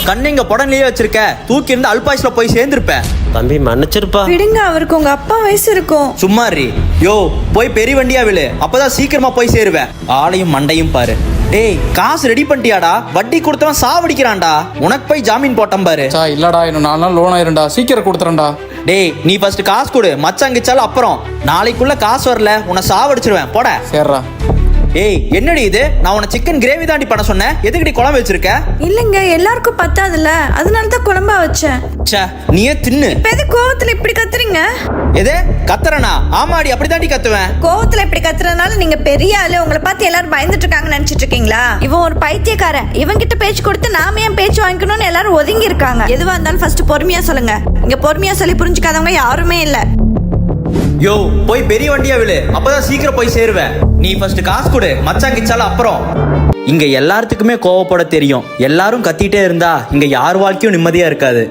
கண்ணைங்க புடன்லயே வச்சிருக்க, தூக்கி இருந்து அல்பாயுஸ்ல போய் சேர்ந்திருப்ப. தம்பி மன்னிச்சிருப்பா. விடுங்க, அவருக்கு உங்க அப்பா வயசு இருக்கும். சும்மாரி. யோ போய் பெரிய வண்டியா விழு, அப்பதான் சீக்கிரமா போய் சேருவேன். ஆளையும் மண்டையும் பாரு. டேய் காசு ரெடி பண்ணிட்டியாடா? வட்டி கொடுத்தவன் சாவடிக்கிறான்டா. உனக்கு போய் ஜாமீன் போட்டம் பாரு. இல்லடா, இன்னும் 4 நாள் லோன் ஆயிரும்டா, சீக்கிரம் கொடுத்துறேன்டா. டேய் நீ ஃபர்ஸ்ட் காசு கொடு, மச்சாங்கிச்சாலும் அப்புறம். நாளைக்குள்ள காசு வரல உன்னை சாவடிச்சிருவேன், போட. சரிடா. ஏய் என்னடி இது? நான் உன சிக்கன் கிரேவி தாண்டி பண்ண சொன்னேன், எதுக்குடி குழம்பு வச்சிருக்க? இல்லங்க, எல்லாருக்கும் பத்தாதுல, அதனாலதான் குழம்பா வச்சேன். ச்சே, நீயே தின்னு. இப்ப எது கோவத்துல இப்படி கத்துறீங்க? எது கத்துறனா? ஆமாடி, அப்படிதாண்டி கத்துவேன். கோவத்துல இப்படி கத்துறதுனால நீங்க பெரிய ஆளு, உங்களை பார்த்து எல்லாரும் பயந்துட்டு இருக்காங்கன்னு நினைச்சிட்டு இருக்கீங்களா? இவன் ஒரு பைத்தியக்காரன், இவன் கிட்ட பேச்சு கொடுத்து நாம ஏன் பேச்சு வாங்கிக்கணும்னு எல்லாரும் ஒதுங்கி இருக்காங்க. எதுவா இருந்தாலும் ஃபர்ஸ்ட் பொறுமையா சொல்லுங்க. இங்க பொறுமையா சொல்லி புரிஞ்சுக்காதவங்க யாருமே இல்ல. யோ போய் பெரிய வண்டியா விழு, அப்பதான் சீக்கிரம் போய் சேருவேன். நீ ஃபர்ஸ்ட் காசு கொடு, மச்சாங்கிச்சாலும் அப்புறம். இங்க எல்லாத்துக்குமே கோவப்பட தெரியும். எல்லாரும் கத்திட்டே இருந்தா இங்க யார் வாழ்க்கையும் நிம்மதியா இருக்காது.